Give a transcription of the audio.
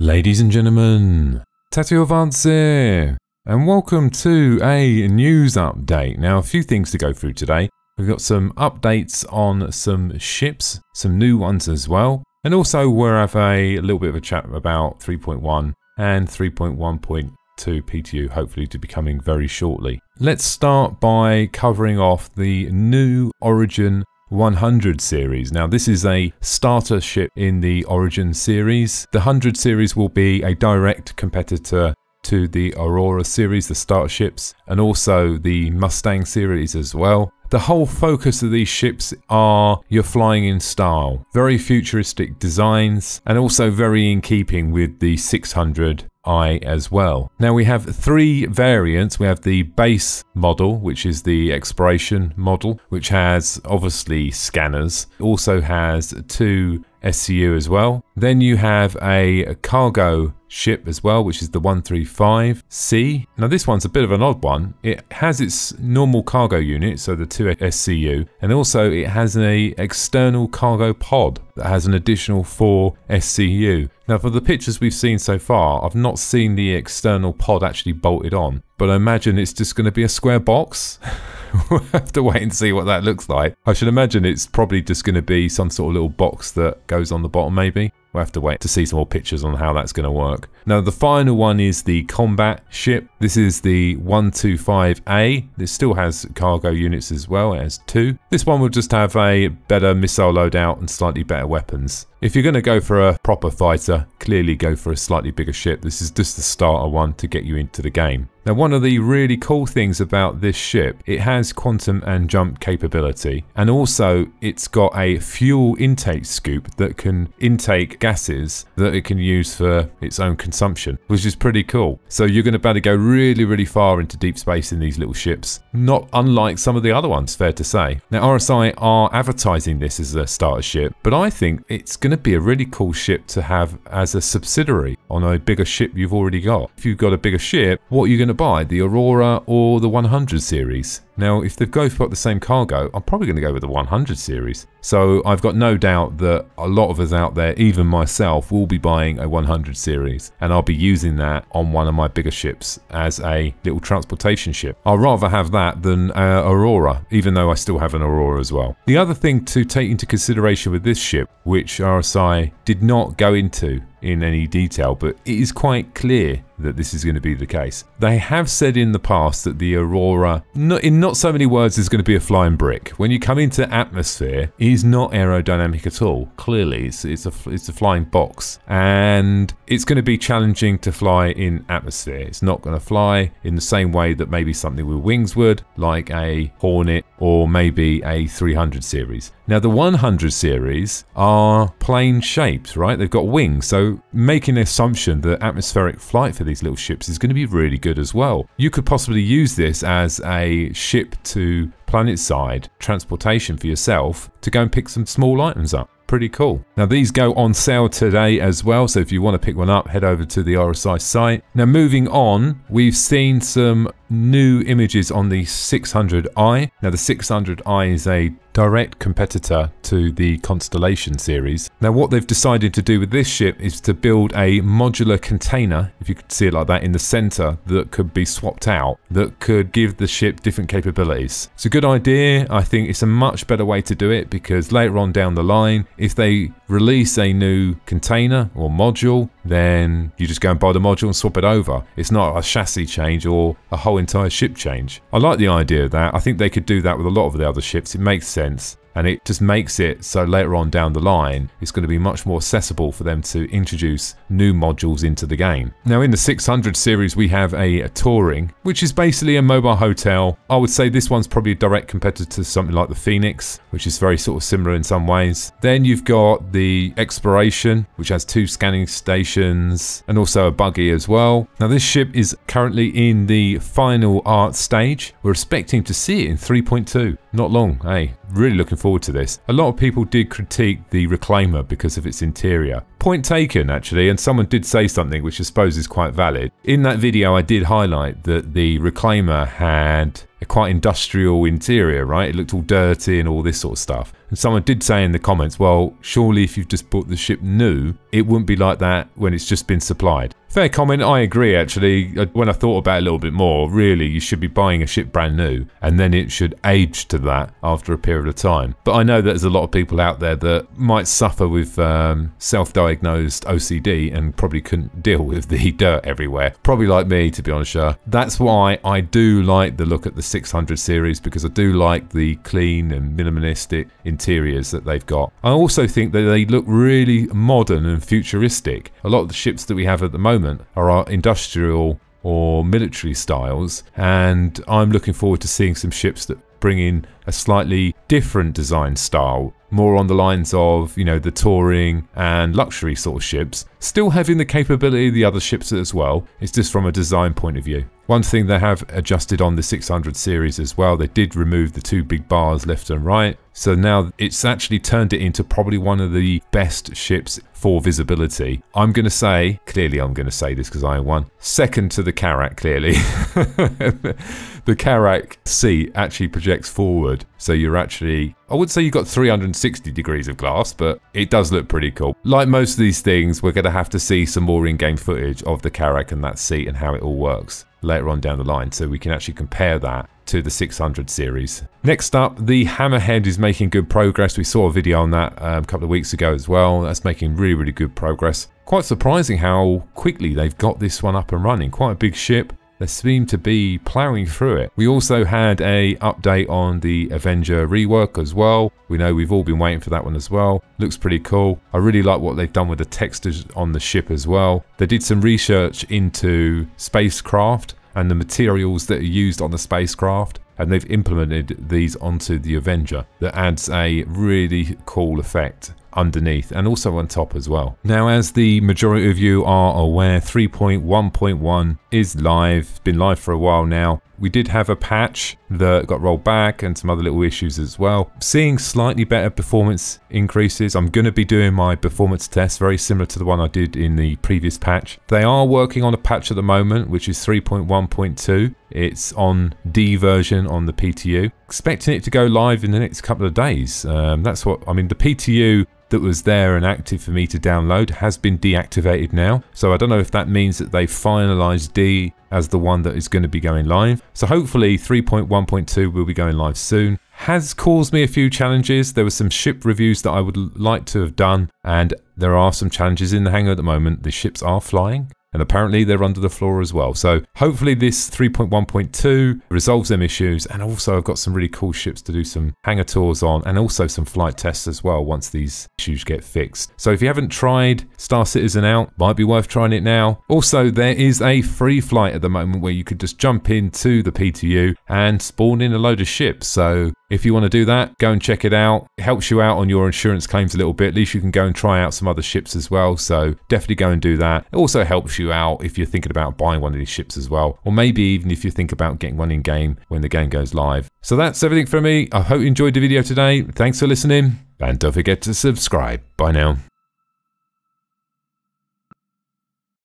Ladies and gentlemen, Tattoo Avance here, and welcome to a news update. Now, a few things to go through today. We've got some updates on some ships, some new ones as well, and also we'll have a little bit of a chat about 3.1 and 3.1.2 PTU, hopefully to be coming very shortly. Let's start by covering off the new Origin 100 series. Now, this is a starter ship in the Origin series. The 100 series will be a direct competitor to the Aurora series, the starter ships, and also the Mustang series as well. The whole focus of these ships are your flying in style, very futuristic designs, and also very in keeping with the 600i as well. Now, we have three variants. We have the base model, which is the exploration model, which has obviously scanners. It also has two SCU as well. Then you have a cargo ship as well, which is the 135C. Now, this one's a bit of an odd one. It has its normal cargo unit, so the two SCU, and also it has an external cargo pod that has an additional 4 SCU. Now, for the pictures we've seen so far, I've not seen the external pod actually bolted on, but I imagine it's just going to be a square box. We'll have to wait and see what that looks like. I should imagine it's probably just going to be some sort of little box that goes on the bottom maybe. We'll have to wait to see some more pictures on how that's going to work. Now, the final one is the combat ship. This is the 125A. This still has cargo units as well. It has two. This one will just have a better missile loadout and slightly better weapons. If you're going to go for a proper fighter, clearly go for a slightly bigger ship. This is just the starter one to get you into the game. Now, one of the really cool things about this ship, it has quantum and jump capability, and also it's got a fuel intake scoop that can intake gases that it can use for its own consumption, which is pretty cool. So you're going to be able to go really, really far into deep space in these little ships, not unlike some of the other ones, fair to say. Now, RSI are advertising this as a starter ship, but I think it's going to be a really cool ship to have as a subsidiary on a bigger ship you've already got. If you've got a bigger ship, what are you going to buy? The Aurora or the 100 series? Now, if they've both got the same cargo, I'm probably going to go with the 100 series. So I've got no doubt that a lot of us out there, even myself, will be buying a 100 series, and I'll be using that on one of my bigger ships as a little transportation ship. I'd rather have that than Aurora, even though I still have an Aurora as well. The other thing to take into consideration with this ship, which RSI did not go into in any detail, but it is quite clear that this is going to be the case. They have said in the past that the Aurora, in not so many words, is going to be a flying brick. When you come into atmosphere, it is not aerodynamic at all. Clearly, it's a flying box, and it's going to be challenging to fly in atmosphere. It's not going to fly in the same way that maybe something with wings would, like a Hornet or maybe a 300 series. Now, the 100 series are plane shaped, right? They've got wings, so making an assumption that atmospheric flight for these little ships is going to be really good as well. You could possibly use this as a ship to planet side transportation for yourself to go and pick some small items up. Pretty cool. Now, these go on sale today as well, so if you want to pick one up, head over to the RSI site. Now, moving on, we've seen some new images on the 600i. Now, the 600i is a direct competitor to the Constellation series. Now, what they've decided to do with this ship is to build a modular container, if you could see it like that, in the center that could be swapped out, that could give the ship different capabilities. It's a good idea. I think it's a much better way to do it, because later on down the line, if they release a new container or module, then you just go and buy the module and swap it over. It's not a chassis change or a whole entire ship change. I like the idea of that. I think they could do that with a lot of the other ships. It makes sense. And it just makes it so later on down the line, it's going to be much more accessible for them to introduce new modules into the game. Now, in the 600 series, we have a touring, which is basically a mobile hotel. I would say this one's probably a direct competitor to something like the Phoenix, which is very sort of similar in some ways. Then you've got the exploration, which has 2 scanning stations and also a buggy as well. Now, this ship is currently in the final art stage. We're expecting to see it in 3.2. not long. Hey, really looking forward to this. A lot of people did critique the Reclaimer because of its interior. Point taken, actually, and someone did say something which I suppose is quite valid. In that video, I did highlight that the Reclaimer had a quite industrial interior, right? It looked all dirty and all this sort of stuff. And someone did say in the comments, well, surely if you've just bought the ship new, it wouldn't be like that when it's just been supplied. Fair comment, I agree actually. When I thought about it a little bit more, really you should be buying a ship brand new and then it should age to that after a period of time. But I know that there's a lot of people out there that might suffer with self-diagnosed OCD and probably couldn't deal with the dirt everywhere. Probably like me, to be honest. That's why I do like the look at the 600 series, because I do like the clean and minimalistic interiors that they've got. I also think that they look really modern and futuristic. A lot of the ships that we have at the moment are industrial or military styles, and I'm looking forward to seeing some ships that bring in a slightly different design style, more on the lines of, you know, the touring and luxury sort of ships, still having the capability of the other ships as well. It's just from a design point of view. One thing they have adjusted on the 600 series as well, they did remove the two big bars left and right, so now it's actually turned it into probably one of the best ships for visibility. I'm going to say, clearly I'm going to say this because I own one, second to the Carrack clearly. The Carrack seat actually projects forward, so you're actually, I would say you've got 360 degrees of glass, but it does look pretty cool. Like most of these things, we're going to have to see some more in-game footage of the Carrack and that seat and how it all works later on down the line, so we can actually compare that to the 600 series. Next up, the Hammerhead is making good progress. We saw a video on that a couple of weeks ago as well. That's making really, really good progress. Quite surprising how quickly they've got this one up and running. Quite a big ship. They seem to be ploughing through it. We also had a update on the Avenger Rework as well. We know we've all been waiting for that one as well. Looks pretty cool. I really like what they've done with the textures on the ship as well. They did some research into spacecraft and the materials that are used on the spacecraft, and they've implemented these onto the Avenger. That adds a really cool effect underneath and also on top as well. Now, as the majority of you are aware, 3.1.1 is live, been live for a while now. We did have a patch that got rolled back and some other little issues as well. Seeing slightly better performance increases. I'm going to be doing my performance test very similar to the one I did in the previous patch. They are working on a patch at the moment, which is 3.1.2. It's on D version on the PTU. Expecting it to go live in the next couple of days. That's what, I mean, the PTU that was there and active for me to download has been deactivated now. So I don't know if that means that they finalized D as the one that is going to be going live. So hopefully 3.1.2 will be going live soon. Has caused me a few challenges. There were some ship reviews that I would like to have done, and there are some challenges in the hangar at the moment. The ships are flying, and apparently they're under the floor as well. So hopefully this 3.1.2 resolves them issues, and also I've got some really cool ships to do some hangar tours on, and also some flight tests as well once these issues get fixed. So if you haven't tried Star Citizen out, might be worth trying it now. Also, there is a free flight at the moment where you could just jump into the PTU and spawn in a load of ships. So if you want to do that, go and check it out. It helps you out on your insurance claims a little bit. At least you can go and try out some other ships as well. So definitely go and do that. It also helps you out if you're thinking about buying one of these ships as well. Or maybe even if you think about getting one in game when the game goes live. So that's everything from me. I hope you enjoyed the video today. Thanks for listening. And don't forget to subscribe. Bye now.